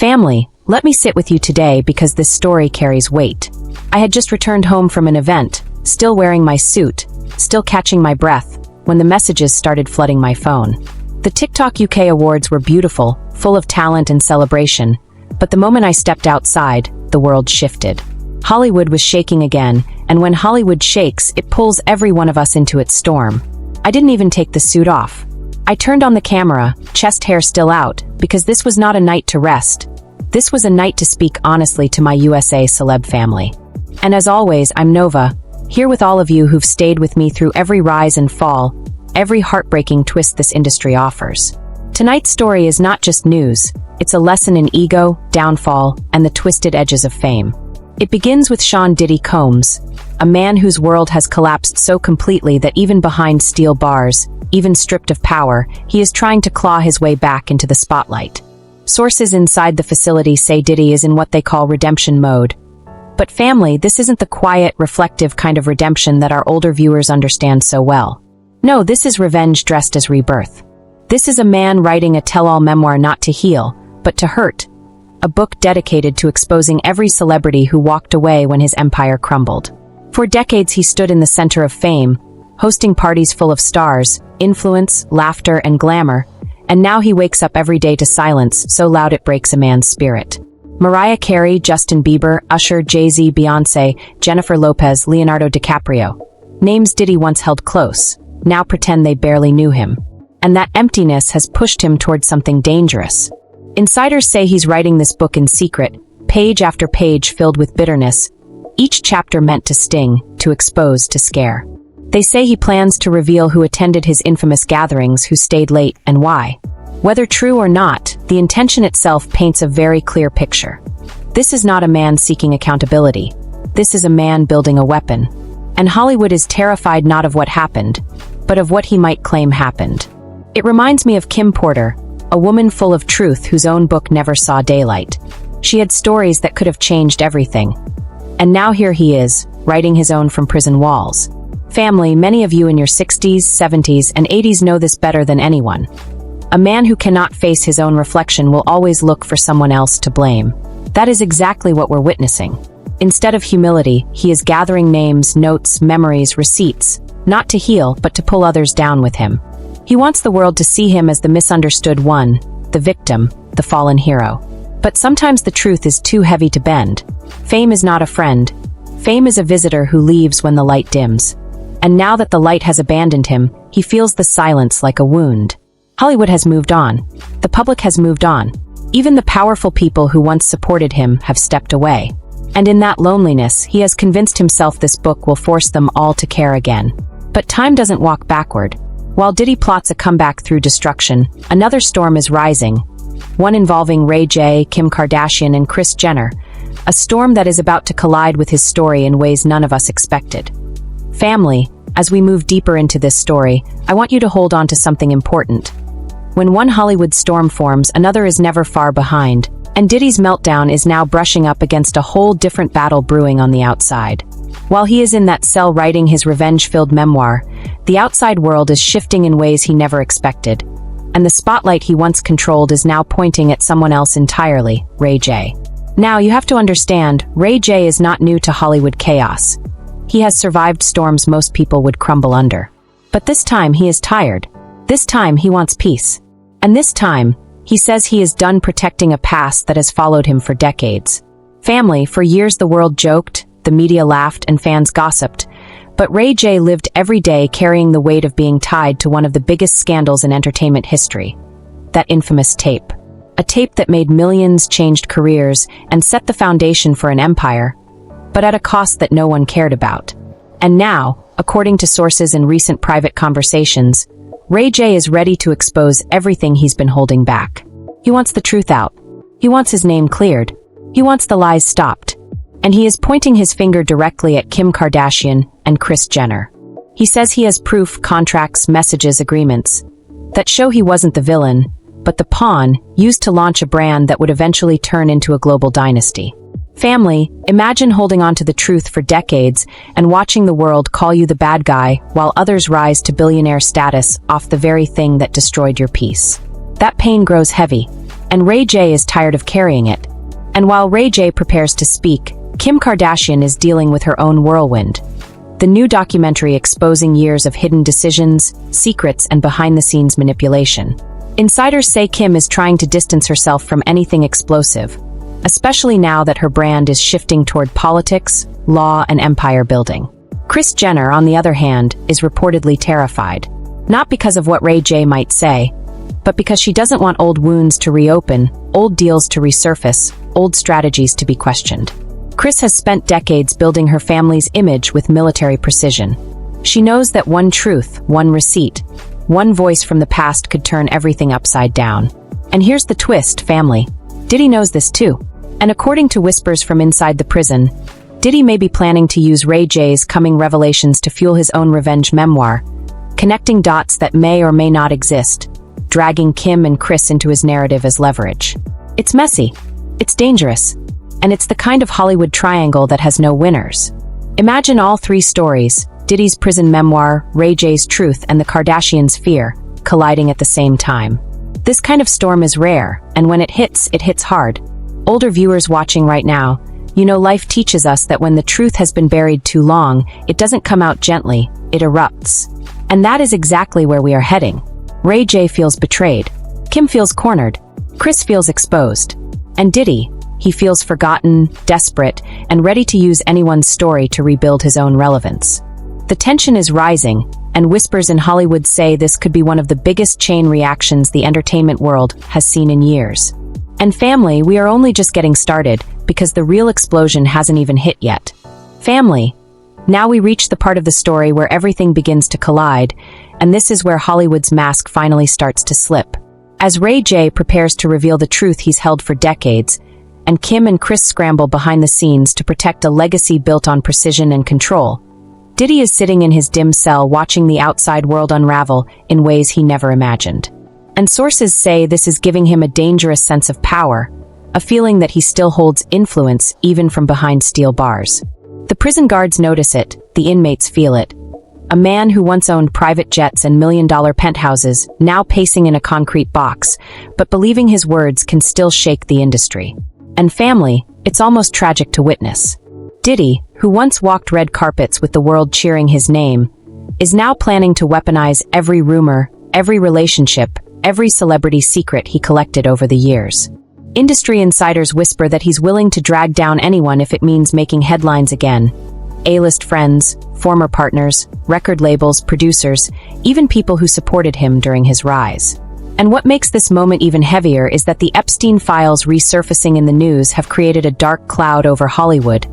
Family, let me sit with you today because this story carries weight. I had just returned home from an event, still wearing my suit, still catching my breath, when the messages started flooding my phone. The TikTok UK Awards were beautiful, full of talent and celebration, but the moment I stepped outside, the world shifted. Hollywood was shaking again, and when Hollywood shakes, it pulls every one of us into its storm. I didn't even take the suit off. I turned on the camera, chest hair still out, because this was not a night to rest. This was a night to speak honestly to my USA Celeb family. And as always, I'm Nova, here with all of you who've stayed with me through every rise and fall, every heartbreaking twist this industry offers. Tonight's story is not just news, it's a lesson in ego, downfall, and the twisted edges of fame. It begins with Sean Diddy Combs, a man whose world has collapsed so completely that even behind steel bars, even stripped of power, he is trying to claw his way back into the spotlight. Sources inside the facility say Diddy is in what they call redemption mode. But family, this isn't the quiet, reflective kind of redemption that our older viewers understand so well. No, this is revenge dressed as rebirth. This is a man writing a tell-all memoir not to heal, but to hurt. A book dedicated to exposing every celebrity who walked away when his empire crumbled. For decades he stood in the center of fame, hosting parties full of stars, influence, laughter, and glamour, and now he wakes up every day to silence so loud it breaks a man's spirit. Mariah Carey, Justin Bieber, Usher, Jay-Z, Beyoncé, Jennifer Lopez, Leonardo DiCaprio. Names Diddy once held close, now pretend they barely knew him. And that emptiness has pushed him towards something dangerous. Insiders say he's writing this book in secret, page after page filled with bitterness, each chapter meant to sting, to expose, to scare. They say he plans to reveal who attended his infamous gatherings, who stayed late, and why. Whether true or not, the intention itself paints a very clear picture. This is not a man seeking accountability. This is a man building a weapon. And Hollywood is terrified not of what happened, but of what he might claim happened. It reminds me of Kim Porter, a woman full of truth whose own book never saw daylight. She had stories that could have changed everything. And now here he is, writing his own from prison walls. Family, many of you in your 60s, 70s, and 80s know this better than anyone. A man who cannot face his own reflection will always look for someone else to blame. That is exactly what we're witnessing. Instead of humility, he is gathering names, notes, memories, receipts, not to heal, but to pull others down with him. He wants the world to see him as the misunderstood one, the victim, the fallen hero. But sometimes the truth is too heavy to bend. Fame is not a friend. Fame is a visitor who leaves when the light dims. And now that the light has abandoned him, he feels the silence like a wound. Hollywood has moved on. The public has moved on. Even the powerful people who once supported him have stepped away. And in that loneliness, he has convinced himself this book will force them all to care again. But time doesn't walk backward. While Diddy plots a comeback through destruction, another storm is rising, one involving Ray J, Kim Kardashian, and Kris Jenner, a storm that is about to collide with his story in ways none of us expected. Family, as we move deeper into this story, I want you to hold on to something important. When one Hollywood storm forms, another is never far behind, and Diddy's meltdown is now brushing up against a whole different battle brewing on the outside. While he is in that cell writing his revenge-filled memoir, the outside world is shifting in ways he never expected, and the spotlight he once controlled is now pointing at someone else entirely, Ray J. Now, you have to understand, Ray J is not new to Hollywood chaos. He has survived storms most people would crumble under. But this time he is tired. This time he wants peace. And this time, he says he is done protecting a past that has followed him for decades. Family, for years the world joked, the media laughed, and fans gossiped. But Ray J lived every day carrying the weight of being tied to one of the biggest scandals in entertainment history. That infamous tape. A tape that made millions, changed careers, and set the foundation for an empire, but at a cost that no one cared about. And now, according to sources in recent private conversations, Ray J is ready to expose everything he's been holding back. He wants the truth out. He wants his name cleared. He wants the lies stopped. And he is pointing his finger directly at Kim Kardashian and Kris Jenner. He says he has proof, contracts, messages, agreements that show he wasn't the villain, but the pawn used to launch a brand that would eventually turn into a global dynasty. Family, imagine holding on to the truth for decades and watching the world call you the bad guy while others rise to billionaire status off the very thing that destroyed your peace. That pain grows heavy, and Ray J is tired of carrying it. And while Ray J prepares to speak, Kim Kardashian is dealing with her own whirlwind. The new documentary exposing years of hidden decisions, secrets, and behind-the-scenes manipulation. Insiders say Kim is trying to distance herself from anything explosive, especially now that her brand is shifting toward politics, law, and empire building. Kris Jenner, on the other hand, is reportedly terrified. Not because of what Ray J might say, but because she doesn't want old wounds to reopen, old deals to resurface, old strategies to be questioned. Kris has spent decades building her family's image with military precision. She knows that one truth, one receipt, one voice from the past could turn everything upside down. And here's the twist, family. Diddy knows this too. And according to whispers from inside the prison, Diddy may be planning to use Ray J's coming revelations to fuel his own revenge memoir, connecting dots that may or may not exist, dragging Kim and Kris into his narrative as leverage. It's messy, it's dangerous, and it's the kind of Hollywood triangle that has no winners. Imagine all three stories, Diddy's prison memoir, Ray J's truth, and the Kardashians' fear, colliding at the same time. This kind of storm is rare, and when it hits hard. Older viewers watching right now, you know life teaches us that when the truth has been buried too long, it doesn't come out gently, it erupts. And that is exactly where we are heading. Ray J feels betrayed. Kim feels cornered. Kris feels exposed. And Diddy, he feels forgotten, desperate, and ready to use anyone's story to rebuild his own relevance. The tension is rising, and whispers in Hollywood say this could be one of the biggest chain reactions the entertainment world has seen in years. And family, we are only just getting started, because the real explosion hasn't even hit yet. Family, now we reach the part of the story where everything begins to collide, and this is where Hollywood's mask finally starts to slip. As Ray J prepares to reveal the truth he's held for decades, and Kim and Kris scramble behind the scenes to protect a legacy built on precision and control, Diddy is sitting in his dim cell watching the outside world unravel in ways he never imagined. And sources say this is giving him a dangerous sense of power, a feeling that he still holds influence even from behind steel bars. The prison guards notice it, the inmates feel it. A man who once owned private jets and million-dollar penthouses, now pacing in a concrete box, but believing his words can still shake the industry. And family, it's almost tragic to witness. Diddy, who once walked red carpets with the world cheering his name, is now planning to weaponize every rumor, every relationship, every celebrity secret he collected over the years. Industry insiders whisper that he's willing to drag down anyone if it means making headlines again. A-list friends, former partners, record labels, producers, even people who supported him during his rise. And what makes this moment even heavier is that the Epstein files resurfacing in the news have created a dark cloud over Hollywood.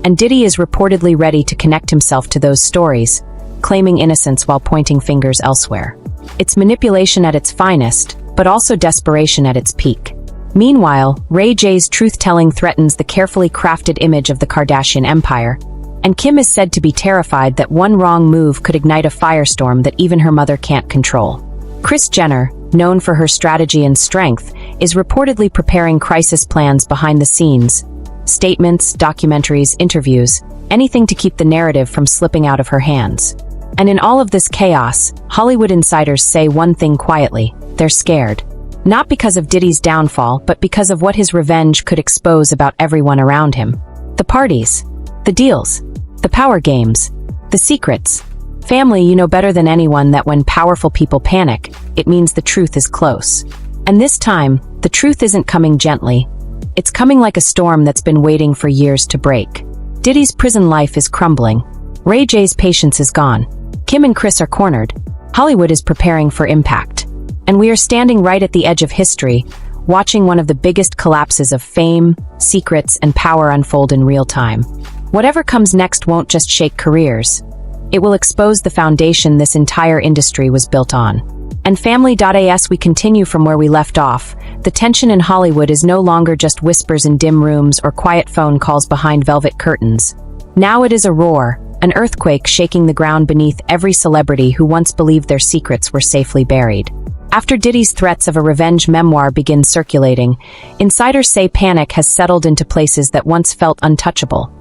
And Diddy is reportedly ready to connect himself to those stories, claiming innocence while pointing fingers elsewhere. It's manipulation at its finest, but also desperation at its peak. Meanwhile, Ray J's truth-telling threatens the carefully crafted image of the Kardashian empire, and Kim is said to be terrified that one wrong move could ignite a firestorm that even her mother can't control. Kris Jenner, known for her strategy and strength, is reportedly preparing crisis plans behind the scenes. Statements, documentaries, interviews, anything to keep the narrative from slipping out of her hands. And in all of this chaos, Hollywood insiders say one thing quietly: they're scared. Not because of Diddy's downfall, but because of what his revenge could expose about everyone around him. The parties, the deals, the power games, the secrets. Family, you know better than anyone that when powerful people panic, it means the truth is close. And this time, the truth isn't coming gently. It's coming like a storm that's been waiting for years to break. Diddy's prison life is crumbling. Ray J's patience is gone. Kim and Kris are cornered. Hollywood is preparing for impact. And we are standing right at the edge of history, watching one of the biggest collapses of fame, secrets, and power unfold in real time. Whatever comes next won't just shake careers. It will expose the foundation this entire industry was built on. And family.as, we continue from where we left off. The tension in Hollywood is no longer just whispers in dim rooms or quiet phone calls behind velvet curtains. Now it is a roar, an earthquake shaking the ground beneath every celebrity who once believed their secrets were safely buried. After Diddy's threats of a revenge memoir begin circulating, insiders say panic has settled into places that once felt untouchable.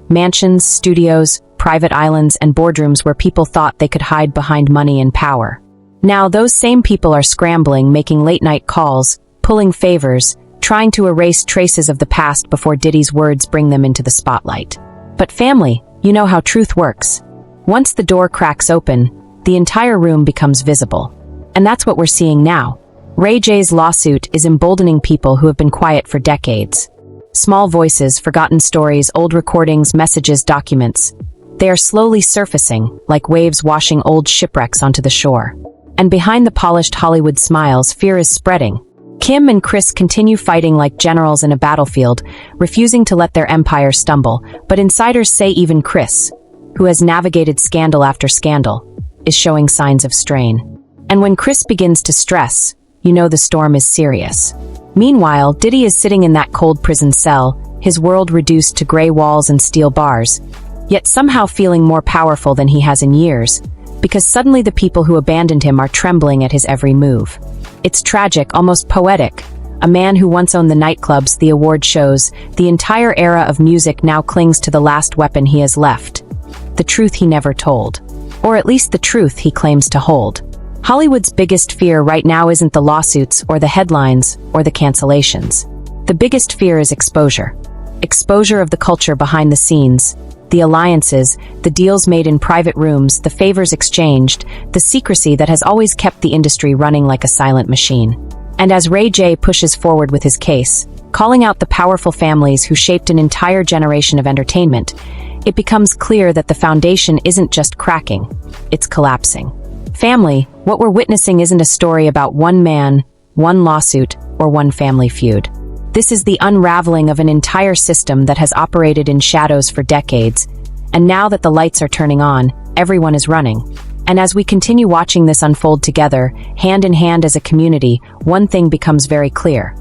Mansions, studios, private islands, and boardrooms where people thought they could hide behind money and power. Now those same people are scrambling, making late-night calls, pulling favors, trying to erase traces of the past before Diddy's words bring them into the spotlight. But family, you know how truth works. Once the door cracks open, the entire room becomes visible. And that's what we're seeing now. Ray J's lawsuit is emboldening people who have been quiet for decades. Small voices, forgotten stories, old recordings, messages, documents. They are slowly surfacing, like waves washing old shipwrecks onto the shore. And behind the polished Hollywood smiles, fear is spreading. Kim and Kris continue fighting like generals in a battlefield, refusing to let their empire stumble. But insiders say even Kris, who has navigated scandal after scandal, is showing signs of strain. And when Kris begins to stress, you know the storm is serious. Meanwhile, Diddy is sitting in that cold prison cell, his world reduced to gray walls and steel bars, yet somehow feeling more powerful than he has in years, because suddenly the people who abandoned him are trembling at his every move. It's tragic, almost poetic. A man who once owned the nightclubs, the award shows, the entire era of music now clings to the last weapon he has left. The truth he never told. Or at least the truth he claims to hold. Hollywood's biggest fear right now isn't the lawsuits or the headlines or the cancellations. The biggest fear is exposure. Exposure of the culture behind the scenes, the alliances, the deals made in private rooms, the favors exchanged, the secrecy that has always kept the industry running like a silent machine. And as Ray J pushes forward with his case, calling out the powerful families who shaped an entire generation of entertainment, it becomes clear that the foundation isn't just cracking, it's collapsing. Family, what we're witnessing isn't a story about one man, one lawsuit, or one family feud. This is the unraveling of an entire system that has operated in shadows for decades, and now that the lights are turning on, everyone is running. And as we continue watching this unfold together, hand in hand as a community, one thing becomes very clear.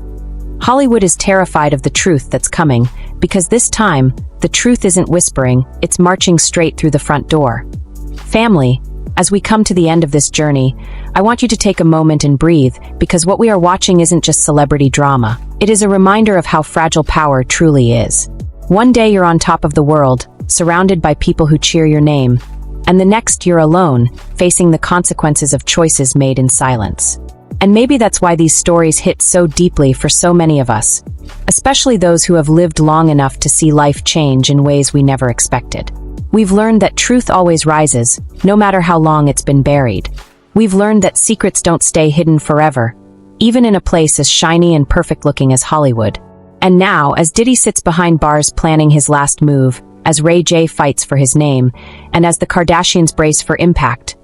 Hollywood is terrified of the truth that's coming, because this time, the truth isn't whispering, it's marching straight through the front door. Family, as we come to the end of this journey, I want you to take a moment and breathe, because what we are watching isn't just celebrity drama. It is a reminder of how fragile power truly is. One day you're on top of the world, surrounded by people who cheer your name, and the next you're alone, facing the consequences of choices made in silence. And maybe that's why these stories hit so deeply for so many of us, especially those who have lived long enough to see life change in ways we never expected. We've learned that truth always rises, no matter how long it's been buried. We've learned that secrets don't stay hidden forever, even in a place as shiny and perfect-looking as Hollywood. And now, as Diddy sits behind bars planning his last move, as Ray J fights for his name, and as the Kardashians brace for impact,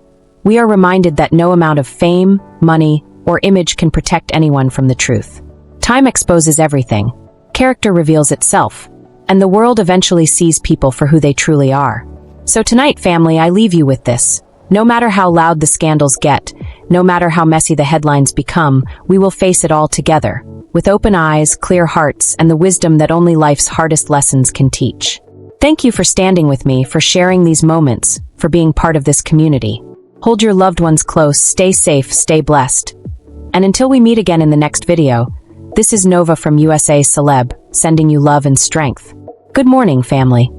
we are reminded that no amount of fame, money, or image can protect anyone from the truth. Time exposes everything. Character reveals itself. And the world eventually sees people for who they truly are. So tonight, family, I leave you with this. No matter how loud the scandals get, no matter how messy the headlines become, we will face it all together, with open eyes, clear hearts, and the wisdom that only life's hardest lessons can teach. Thank you for standing with me, for sharing these moments, for being part of this community. Hold your loved ones close, stay safe, stay blessed. And until we meet again in the next video, this is Nova from USA Celeb, sending you love and strength. Good morning, family.